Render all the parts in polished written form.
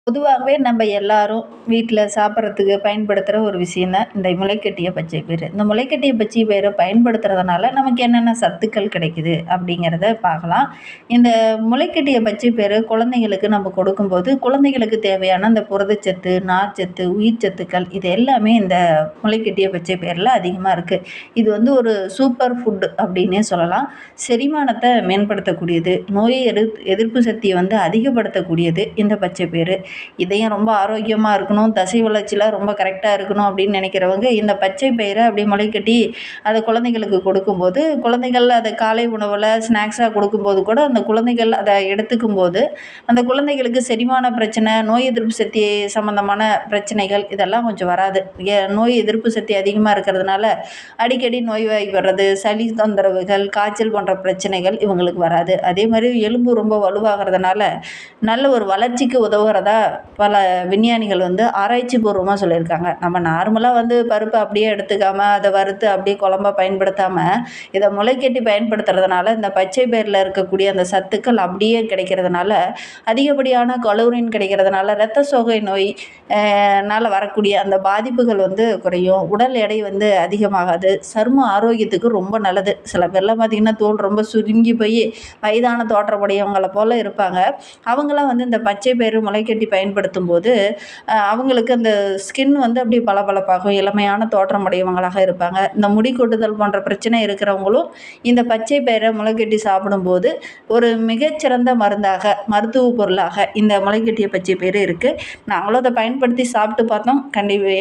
பொதுவாகவே நம்ம எல்லாரும் வீட்டில் சாப்பிட்றதுக்கு பயன்படுத்துகிற ஒரு விஷயம் தான் இந்த முளைக்கட்டிய பச்சை பயிறு. இந்த முளைக்கட்டிய பச்சை பயிரை பயன்படுத்துறதுனால நமக்கு என்னென்ன சத்துக்கள் கிடைக்குது அப்படிங்கிறத பார்க்கலாம். இந்த முளைக்கட்டிய பச்சை பயிறு குழந்தைங்களுக்கு நம்ம கொடுக்கும்போது குழந்தைகளுக்கு தேவையான அந்த புரதச்சத்து, நார்ச்சத்து, உயிர் சத்துக்கள் இது எல்லாமே இந்த முளைக்கட்டிய பச்சை பயிரில் அதிகமாக இருக்குது. இது வந்து ஒரு சூப்பர் ஃபுட் அப்படின்னே சொல்லலாம். செரிமானத்தை மேம்படுத்தக்கூடியது, நோயை எதிர்ப்பு சக்தியை வந்து அதிகப்படுத்தக்கூடியது இந்த பச்சை பயிறு. இதயம் ரொம்ப ஆரோக்கியமாக இருக்கணும், தசை வளர்ச்சியில் ரொம்ப கரெக்டாக இருக்கணும் அப்படின்னு நினைக்கிறவங்க இந்த பச்சை பயிரை அப்படி முளைக்கட்டி அதை குழந்தைங்களுக்கு கொடுக்கும்போது, குழந்தைகள் அதை காலை உணவில் ஸ்நாக்ஸாக கொடுக்கும்போது கூட அந்த குழந்தைகள் அதை எடுத்துக்கும் போது அந்த குழந்தைகளுக்கு செரிமான பிரச்சனை, நோய் எதிர்ப்பு சக்தி சம்மந்தமான பிரச்சனைகள் இதெல்லாம் கொஞ்சம் வராது. நோய் எதிர்ப்பு சக்தி அதிகமாக இருக்கிறதுனால அடிக்கடி நோய்வாய் வர்றது, சளி தொந்தரவுகள், காய்ச்சல் போன்ற பிரச்சனைகள் இவங்களுக்கு வராது. அதே மாதிரி எலும்பு ரொம்ப வலுவாகிறதுனால நல்ல ஒரு வளர்ச்சிக்கு உதவுகிறதா பல விஞ்ஞானிகள் வந்து ஆராய்ச்சி பூர்வமாக சொல்லியிருக்காங்க. நம்ம நார்மலாக வந்து பருப்பை அப்படியே எடுத்துக்காமல் அதை வறுத்து அப்படியே குழம்பா பயன்படுத்தாமல் இதை முளைக்கட்டி பயன்படுத்துறதுனால இந்த பச்சை பயிரில் இருக்கக்கூடிய அந்த சத்துக்கள் அப்படியே கிடைக்கிறதுனால அதிகப்படியான கலோரின் கிடைக்கிறதுனால இரத்த சோகை நோய் வரக்கூடிய அந்த பாதிப்புகள் வந்து குறையும். உடல் எடை வந்து அதிகமாகாது. சரும ஆரோக்கியத்துக்கு ரொம்ப நல்லது. சில பேர்லாம் பார்த்திங்கன்னா தோல் ரொம்ப சுருங்கி போய் வயதான தோற்றமுடையவங்களை போல் இருப்பாங்க. அவங்களாம் வந்து இந்த பச்சை பயிறு முளைக்கட்டி பயன்படுத்தும் போது அவங்களுக்கு அந்த ஸ்கின் வந்து அப்படியே பளபளப்பாகும், இளமையான தோற்றமுடையவங்களாக இருப்பாங்க. இந்த முடி கொட்டுதல் போன்ற பிரச்சனை இருக்கிறவங்களும் இந்த பச்சை பயிரை முளைக்கட்டி சாப்பிடும்போது ஒரு மிகச்சிறந்த மருந்தாக, மருத்துவ பொருளாக இந்த முளைக்கட்டிய பச்சை பயிறு இருக்குது. நாங்களும் அதை பயன்படுத்தி சாப்பிட்டு பார்த்தோம்.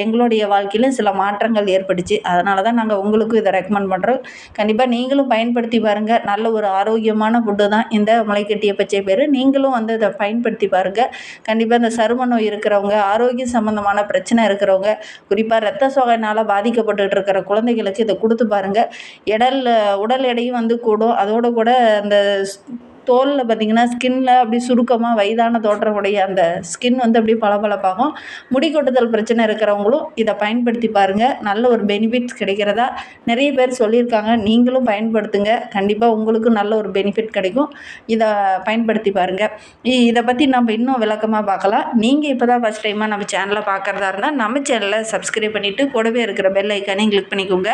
எங்களுடைய வாழ்க்கையிலும் சில மாற்றங்கள் ஏற்பட்டுச்சு. அதனால தான் நாங்கள் உங்களுக்கும் இதை ரெக்கமெண்ட் பண்ணுறோம். கண்டிப்பாக நீங்களும் பயன்படுத்தி பாருங்கள். நல்ல ஒரு ஆரோக்கியமான ஃபுட்டு தான் இந்த முளைக்கட்டிய பச்சை பயிறு. நீங்களும் வந்து இதை பயன்படுத்தி பாருங்கள். கண்டிப்பாக இந்த சரும நோய் இருக்கிறவங்க, ஆரோக்கியம் சம்மந்தமான பிரச்சனை இருக்கிறவங்க, குறிப்பாக இரத்த சோகையினால் பாதிக்கப்பட்டுட்டு இருக்கிற குழந்தைகளுக்கு இதை கொடுத்து பாருங்கள். உடல் எடையும் வந்து கூடும். அதோடு கூட அந்த தோலில் பார்த்திங்கன்னா ஸ்கின்னில் அப்படி சுருக்கமாக வயதான தோற்றமுடைய அந்த ஸ்கின் வந்து அப்படியே பளபளப்பாகும். முடி கொட்டுதல் பிரச்சனை இருக்கிறவங்களும் இதை பயன்படுத்தி பாருங்கள். நல்ல ஒரு பெனிஃபிட்ஸ் கிடைக்கிறதா நிறைய பேர் சொல்லியிருக்காங்க. நீங்களும் பயன்படுத்துங்க. கண்டிப்பாக உங்களுக்கும் நல்ல ஒரு பெனிஃபிட் கிடைக்கும். இதை பயன்படுத்தி பாருங்கள். இதை பற்றி நம்ம இன்னும் விளக்கமாக பார்க்கலாம். நீங்கள் இப்போ தான் ஃபஸ்ட் டைமாக நம்ம சேனலை பார்க்குறதா இருந்தால் நம்ம சேனலை சப்ஸ்கிரைப் பண்ணிவிட்டு கூடவே இருக்கிற பெல் ஐக்கானையும் கிளிக் பண்ணிக்கோங்க.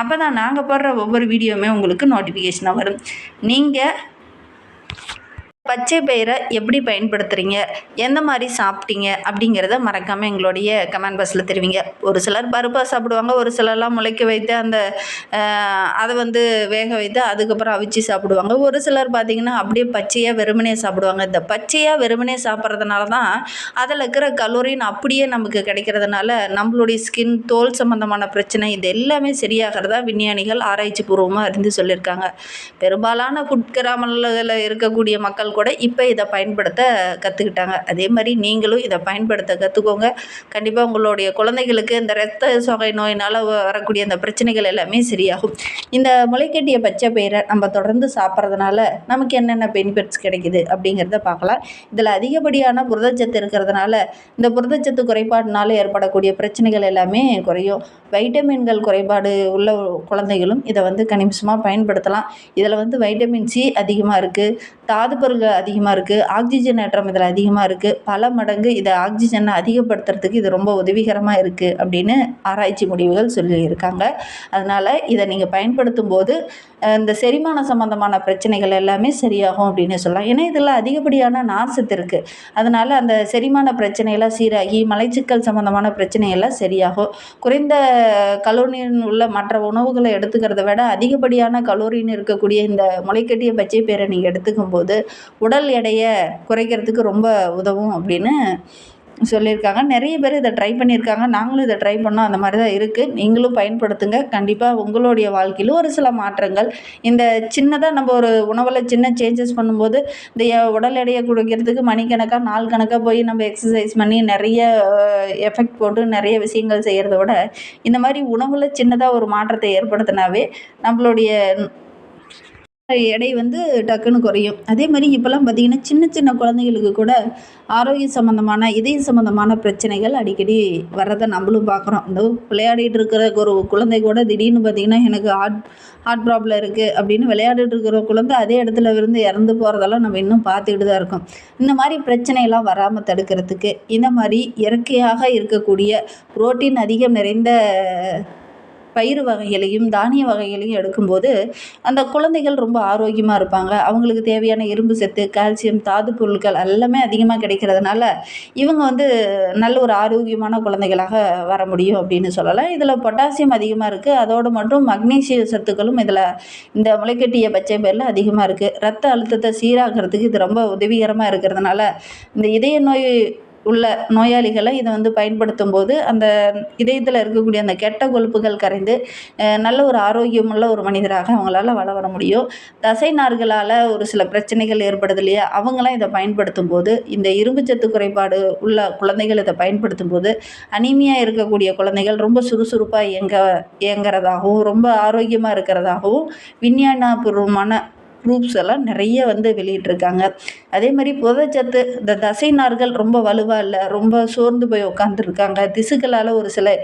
அப்போ தான் நாங்கள் போடுற ஒவ்வொரு வீடியோவுமே உங்களுக்கு நோட்டிஃபிகேஷனாக வரும். நீங்கள் பச்சை பயிரை எப்படி பயன்படுத்துகிறீங்க, எந்த மாதிரி சாப்பிட்டீங்க அப்படிங்கிறத மறக்காமல் எங்களுடைய கமெண்ட் பாக்ஸில் தெரிவிங்க. ஒரு சிலர் பருப்பாக சாப்பிடுவாங்க, ஒரு சிலர்லாம் முளைக்க வைத்து அந்த அதை வந்து வேக வைத்து அதுக்கப்புறம் அவிச்சு சாப்பிடுவாங்க. ஒரு சிலர் பார்த்திங்கன்னா அப்படியே பச்சையாக வெறுமனே சாப்பிடுவாங்க. இந்த பச்சையாக வெறுமனே சாப்பிட்றதுனால தான் அதில் இருக்கிற கலோரின் அப்படியே நமக்கு கிடைக்கிறதுனால நம்மளுடைய ஸ்கின், தோல் சம்மந்தமான பிரச்சனை இது எல்லாமே சரியாகிறதா விஞ்ஞானிகள் ஆராய்ச்சி பூர்வமாக அறிந்து சொல்லியிருக்காங்க. பெரும்பாலான ஃபுட் கிராமங்களில் இருக்கக்கூடிய மக்கள் கூட இப்போ இதை பயன்படுத்த கற்றுக்கிட்டாங்க. அதே மாதிரி நீங்களும் இதை பயன்படுத்த கற்றுக்கோங்க. கண்டிப்பாக உங்களுடைய குழந்தைகளுக்கு இந்த இரத்த சோகை நோயினால் வரக்கூடிய அந்த பிரச்சனைகள் எல்லாமே சரியாகும். இந்த முளைக்கட்டிய பச்சை பயிரை நம்ம தொடர்ந்து சாப்பிட்றதுனால நமக்கு என்னென்ன பெனிஃபிட்ஸ் கிடைக்குது அப்படிங்கிறத பார்க்கலாம். இதில் அதிகப்படியான புரதச்சத்து இருக்கிறதுனால இந்த புரதச்சத்து குறைபாடுனால ஏற்படக்கூடிய பிரச்சனைகள் எல்லாமே குறையும். வைட்டமின்கள் குறைபாடு உள்ள குழந்தைகளும் இதை வந்து கணிசமாக பயன்படுத்தலாம். இதில் வந்து வைட்டமின் சி அதிகமாக இருக்குது, தாது பொருள் அதிகமாக இருக்குது, ஆக்சிஜன் ஏற்றம் இதில் அதிகமாக இருக்குது. பல மடங்கு இதை ஆக்சிஜனை அதிகப்படுத்துறதுக்கு இது ரொம்ப உதவிகரமாக இருக்குது அப்படின்னு ஆராய்ச்சி முடிவுகள் சொல்லியிருக்காங்க. அதனால் இதை நீங்கள் பயன்படுத்தும் போது இந்த செரிமான சம்மந்தமான பிரச்சனைகள் எல்லாமே சரியாகும் அப்படின்னு சொல்லலாம். ஏன்னா இதில் அதிகப்படியான நார்ச்சத்து இருக்குது. அதனால் அந்த செரிமான பிரச்சனையெல்லாம் சீராகி மலச்சிக்கல் சம்மந்தமான பிரச்சனையெல்லாம் சரியாகும். குறைந்த கலோரின் உள்ள மற்ற உணவுகளை எடுத்துக்கிறத விட அதிகப்படியான கலோரின் இருக்கக்கூடிய இந்த முளைக்கட்டிய பச்சை பயிரை நீங்கள் எடுத்துக்கும் போது உடல் எடையை குறைக்கிறதுக்கு ரொம்ப உதவும் அப்படின்னு சொல்லியிருக்காங்க. நிறைய பேர் இதை ட்ரை பண்ணியிருக்காங்க. நாங்களும் இதை ட்ரை பண்ணோம். அந்த மாதிரி தான் இருக்குது. நீங்களும் பயன்படுத்துங்க. கண்டிப்பாக உங்களுடைய வாழ்க்கையிலும் ஒரு சில மாற்றங்கள் இந்த சின்னதாக நம்ம ஒரு உணவில் சின்ன சேஞ்சஸ் பண்ணும்போது இந்த உடல் எடையை குறைக்கிறதுக்கு மணிக்கணக்காக நாள் கணக்காக போய் நம்ம எக்ஸசைஸ் பண்ணி நிறைய எஃபெக்ட் போட்டு நிறைய விஷயங்கள் செய்கிறத விட இந்த மாதிரி உணவில் சின்னதாக ஒரு மாற்றத்தை ஏற்படுத்தினாவே நம்மளுடைய எடை வந்து டக்குன்னு குறையும். அதே மாரி இப்போலாம் பார்த்தீங்கன்னா, சின்ன சின்ன குழந்தைகளுக்கு கூட ஆரோக்கிய சம்மந்தமான, இதய சம்மந்தமான பிரச்சனைகள் அடிக்கடி வர்றத நம்மளும் பார்க்குறோம். இந்த விளையாடிட்டு இருக்கிற ஒரு குழந்தை கூட திடீர்னு பார்த்தீங்கன்னா, எனக்கு ஹார்ட் ஹார்ட் ப்ராப்ளம் இருக்குது அப்படின்னு விளையாடிட்டு இருக்கிற குழந்தை அதே இடத்துல இருந்து இறந்து போகிறதெல்லாம் நம்ம இன்னும் பார்த்துக்கிட்டு தான் இருக்கோம். இந்த மாரி பிரச்சனையெல்லாம் வராம தடுக்கிறதுக்கு, இந்த மாரி இயற்கையாக இருக்கக்கூடிய புரோட்டீன் அதிகம் நிறைந்த பயிறு வகைகளையும், தானிய வகைகளையும் எடுக்கும்போது, அந்த குழந்தைகள் ரொம்ப ஆரோக்கியமா இருப்பாங்க. அவங்களுக்கு தேவையான இரும்பு சத்து, கால்சியம், தாது பொருட்கள் எல்லாமே அதிகமா கிடைக்கிறதுனால, இவங்க வந்து நல்ல ஒரு ஆரோக்கியமான குழந்தைகளாக வர முடியும் அப்படின்னு சொல்லலாம். இதில பொட்டாசியம் அதிகமா இருக்கு. அதோடு மட்டும் மக்னீசிய சத்துக்களும் இதில இந்த முளைக்கட்டிய பச்சை பயிர்ல அதிகமா இருக்கு. ரத்த அழுத்தத்த சீராக்குறதுக்கு இது ரொம்ப உதவிகரமா இருக்கிறதுனால, இந்த இதய நோய் உள்ள நோயாளிகளை இதை வந்து பயன்படுத்தும்போது அந்த இதயத்தில் இருக்கக்கூடிய அந்த கெட்ட கொழுப்புகள் கரைந்து நல்ல ஒரு ஆரோக்கியமுள்ள ஒரு மனிதராக அவங்களால வர முடியும். தசை நார்களால் ஒரு சில பிரச்சனைகள் ஏற்படுது இல்லையா, அவங்களாம் இதை பயன்படுத்தும் போது இந்த இரும்புச்சத்து குறைபாடு உள்ள குழந்தைகள் இதை பயன்படுத்தும் போது அனீமியா இருக்கக்கூடிய குழந்தைகள் ரொம்ப சுறுசுறுப்பாக இயங்குறதாகவும் ரொம்ப ஆரோக்கியமாக இருக்கிறதாகவும் விஞ்ஞானபூர்வமான ப்ரூஃப்ஸ் எல்லாம் நிறைய வந்து வெளியிட்டிருக்காங்க. அதே மாதிரி புரதச்சத்து இந்த தசை நார்கள் ரொம்ப வலுவாக இல்லை, ரொம்ப சோர்ந்து போய் உட்காந்துருக்காங்க, திசுக்களால் ஒரு சில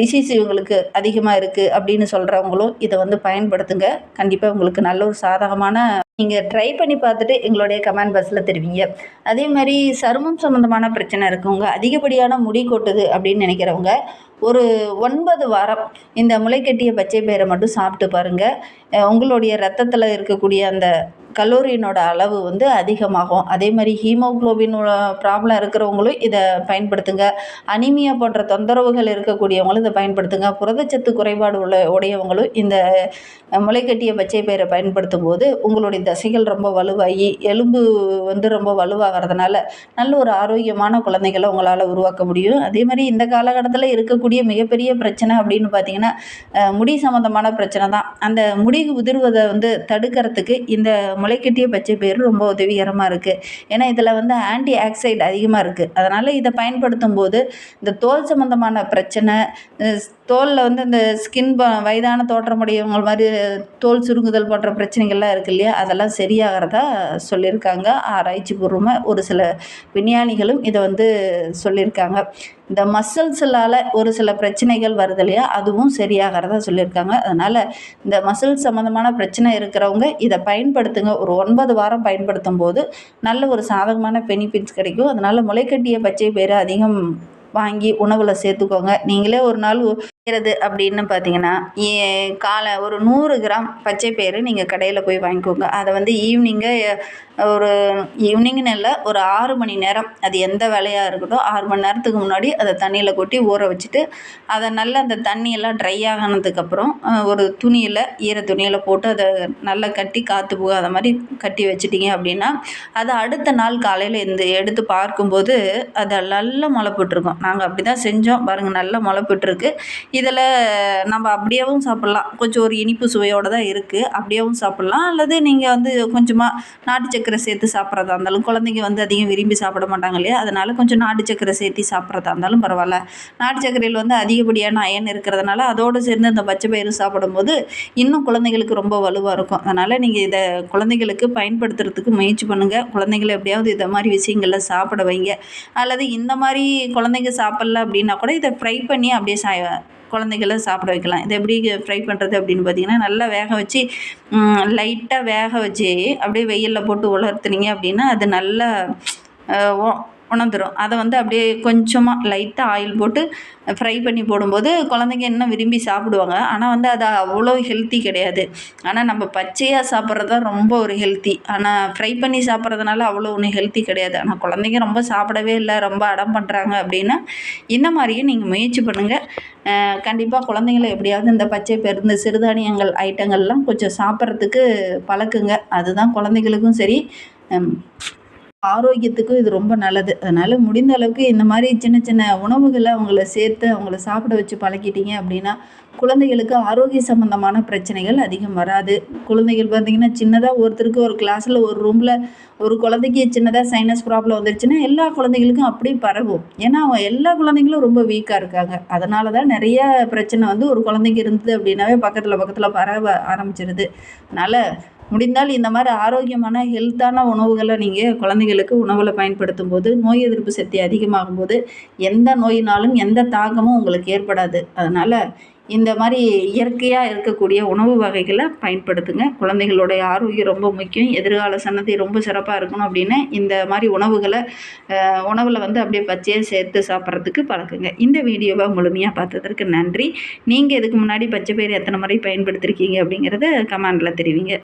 டிசீஸ் இவங்களுக்கு அதிகமாக இருக்குது அப்படின்னு சொல்கிறவங்களும் இதை வந்து பயன்படுத்துங்க. கண்டிப்பாக உங்களுக்கு நல்ல ஒரு சாதகமான நீங்கள் ட்ரை பண்ணி பார்த்துட்டு எங்களுடைய கமெண்ட் பாக்ஸில் தெரிவிங்க. அதே மாதிரி சருமம் சம்மந்தமான பிரச்சனை இருக்கவங்க, அதிகப்படியான முடி கொட்டுது அப்படின்னு நினைக்கிறவங்க, ஒரு 9 வாரம் இந்த முளைக்கட்டிய பச்சை பயிரை மட்டும் சாப்பிட்டு பாருங்கள். உங்களுடைய ரத்தத்தில் இருக்கக்கூடிய அந்த கலோரியினோட அளவு வந்து அதிகமாகும். அதே மாதிரி ஹீமோகுளோபின் ப்ராப்ளம் இருக்கிறவங்களும் இதை பயன்படுத்துங்க. அனீமியா போன்ற தொந்தரவுகள் இருக்கக்கூடியவங்களும் இதை பயன்படுத்துங்க. புரதச்சத்து குறைபாடு உடையவங்களும் இந்த முளைக்கட்டிய பச்சை பயிரை பயன்படுத்தும் போது உங்களுடைய தசைகள் ரொம்ப வலுவாகி எலும்பு வந்து ரொம்ப வலுவாகிறதுனால நல்ல ஒரு ஆரோக்கியமான குழந்தைகளை உங்களால் உருவாக்க முடியும். அதே மாதிரி இந்த காலகட்டத்தில் இருக்கக்கூடிய மிகப்பெரிய பிரச்சனை அப்படின்னு பார்த்தீங்கன்னா, முடி சம்மந்தமான பிரச்சனை தான். அந்த முடி உதிர்வதை வந்து தடுக்கிறதுக்கு இந்த முளைக்கட்டிய பச்சை பயிறு ரொம்ப உதவிகரமாக இருக்குது. ஏன்னா இதில் வந்து ஆன்டி ஆக்சைடு அதிகமாக இருக்குது. அதனால் இதை பயன்படுத்தும் போது இந்த தோல் சம்மந்தமான பிரச்சனை, தோலில் வந்து இந்த ஸ்கின் வயதான தோற்றமுடையவங்க மாதிரி தோல் சுருங்குதல் போன்ற பிரச்சனைகள்லாம் இருக்குது இல்லையா, அதெல்லாம் சரியாகிறதா சொல்லியிருக்காங்க. ஆராய்ச்சி பூர்வமாக ஒரு சில விஞ்ஞானிகளும் இதை வந்து சொல்லியிருக்காங்க. இந்த மசில்ஸ்லால் ஒரு சில பிரச்சனைகள் வருது இல்லையா, அதுவும் சரியாகிறதா சொல்லியிருக்காங்க. அதனால் இந்த மசில் சம்மந்தமான பிரச்சனை இருக்கிறவங்க இதை பயன்படுத்துங்க. ஒரு 9 வாரம் பயன்படுத்தும் போது நல்ல ஒரு சாதகமான பெனிஃபிட்ஸ் கிடைக்கும். அதனால் முளைக்கட்டிய பச்சை பயிறு அதிகம் வாங்கி உணவில் சேர்த்துக்கோங்க. நீங்களே ஒரு நாள் செய்கிறது அப்படின்னு பார்த்தீங்கன்னா, காலை ஒரு 100 கிராம் பச்சை பயிறு நீங்கள் கடையில் போய் வாங்கிக்கோங்க. அதை வந்து ஒரு ஈவினிங்னு இல்லை, ஒரு 6 மணி நேரம், அது எந்த வேலையாக இருக்கட்டும், 6 மணி நேரத்துக்கு முன்னாடி அதை தண்ணியில் கொட்டி ஊற வச்சுட்டு, அதை நல்லா அந்த தண்ணியெல்லாம் ட்ரை ஆகினதுக்கப்புறம் ஒரு துணியில் ஈர துணியில் போட்டு அதை நல்லா கட்டி காற்று போகாத மாதிரி கட்டி வச்சிட்டிங்க அப்படின்னா, அதை அடுத்த நாள் காலையில் எடுத்து பார்க்கும்போது அதை நல்லா முளைப்பட்டுருக்கும். நாங்கள் அப்படி தான் செஞ்சோம் பாருங்கள், நல்லா முளைப்பட்டுருக்கு. இதில் நம்ம அப்படியேவும் சாப்பிட்லாம். கொஞ்சம் ஒரு இனிப்பு சுவையோடு தான் இருக்குது. அப்படியேவும் சாப்பிட்லாம். அல்லது நீங்கள் வந்து கொஞ்சமாக நாட்டு சக்கரை சேர்த்து சாப்பிட்றதா இருந்தாலும், குழந்தைங்க வந்து அதிகம் விரும்பி சாப்பிட மாட்டாங்க இல்லையா, அதனால் கொஞ்சம் நாட்டு சக்கரை சேர்த்து சாப்பிட்றதா இருந்தாலும் பரவாயில்ல. நாட்டு சக்கரையில் வந்து அதிகப்படியான அயன் இருக்கிறதுனால அதோடு சேர்ந்து அந்த பச்சை பயிறு சாப்பிடும்போது இன்னும் குழந்தைங்களுக்கு ரொம்ப வலுவாக இருக்கும். அதனால் நீங்கள் இதை குழந்தைங்களுக்கு பயன்படுத்துறதுக்கு முயற்சி பண்ணுங்கள். குழந்தைங்களை எப்படியாவது இதை மாதிரி விஷயங்களை சாப்பிட வைங்க. அல்லது இந்த மாதிரி குழந்தைங்க சாப்பிட்ல அப்படின்னா கூட இதை ஃப்ரை பண்ணி அப்படியே குழந்தைகளை சாப்பிட வைக்கலாம். இதை எப்படி ஃப்ரை பண்ணுறது அப்படின்னு பார்த்தீங்கன்னா, நல்லா வேக வச்சு லைட்டாக வேக வச்சு அப்படியே வெயிலில் போட்டு உலர்த்துனீங்க அப்படின்னா அது நல்லா உணர்ந்துடும். அதை வந்து அப்படியே கொஞ்சமாக லைட்டாக ஆயில் போட்டு ஃப்ரை பண்ணி போடும்போது குழந்தைங்க இன்னும் விரும்பி சாப்பிடுவாங்க. ஆனால் வந்து அது அவ்வளோ ஹெல்த்தி கிடையாது. ஆனால் நம்ம பச்சையாக சாப்பிட்றது தான் ரொம்ப ஒரு ஹெல்த்தி. ஆனால் ஃப்ரை பண்ணி சாப்பிட்றதுனால அவ்வளோ ஒன்றும் ஹெல்த்தி கிடையாது. ஆனால் குழந்தைங்க ரொம்ப சாப்பிடவே இல்லை, ரொம்ப அடம் பண்ணுறாங்க அப்படின்னா இந்த மாதிரியும் நீங்கள் முயற்சி பண்ணுங்கள். கண்டிப்பாக குழந்தைங்களை எப்படியாவது இந்த பச்சை பயிறு, இந்த சிறுதானியங்கள் ஐட்டங்கள்லாம் கொஞ்சம் சாப்பிட்றதுக்கு பழக்குங்க. அதுதான் குழந்தைகளுக்கும் சரி ஆரோக்கியத்துக்கும் இது ரொம்ப நல்லது. அதனால் முடிந்த அளவுக்கு இந்த மாதிரி சின்ன சின்ன உணவுகளை அவங்கள சேர்த்து அவங்கள சாப்பிட வச்சு பழக்கிட்டீங்க அப்படின்னா குழந்தைகளுக்கு ஆரோக்கிய சம்மந்தமான பிரச்சனைகள் அதிகம் வராது. குழந்தைகள் பார்த்திங்கன்னா சின்னதாக ஒருத்தருக்கு ஒரு கிளாஸில் ஒரு ரூமில் ஒரு குழந்தைக்கு சின்னதாக சைனஸ் ப்ராப்ளம் வந்துருச்சுன்னா எல்லா குழந்தைகளுக்கும் அப்படியே பரவும். ஏன்னா எல்லா குழந்தைங்களும் ரொம்ப வீக்காக இருக்காங்க. அதனால தான் நிறைய பிரச்சனை வந்து ஒரு குழந்தைக்கு இருந்தது அப்படின்னாவே பக்கத்தில் பரவ ஆரம்பிச்சிருது. அதனால் முடிந்தால் இந்த மாதிரி ஆரோக்கியமான ஹெல்த்தான உணவுகளை நீங்கள் குழந்தைகளுக்கு உணவில் பயன்படுத்தும் போது நோய் எதிர்ப்பு சக்தி அதிகமாகும்போது எந்த நோயினாலும் எந்த தாக்கமும் உங்களுக்கு ஏற்படாது. அதனால் இந்த மாதிரி இயற்கையாக இருக்கக்கூடிய உணவு வகைகளை பயன்படுத்துங்க. குழந்தைகளுடைய ஆரோக்கியம் ரொம்ப முக்கியம். எதிர்கால சன்னதி ரொம்ப சிறப்பாக இருக்கணும் அப்படின்னு இந்த மாதிரி உணவில் அப்படியே பச்சையாக சேர்த்து சாப்பிட்றதுக்கு பழக்குங்க. இந்த வீடியோவை முழுமையாக பார்த்ததற்கு நன்றி. நீங்கள் இதுக்கு முன்னாடி பச்சை பயிறு எத்தனை முறை பயன்படுத்தியிருக்கீங்க அப்படிங்கிறத கமெண்டில் தெரிவிங்க.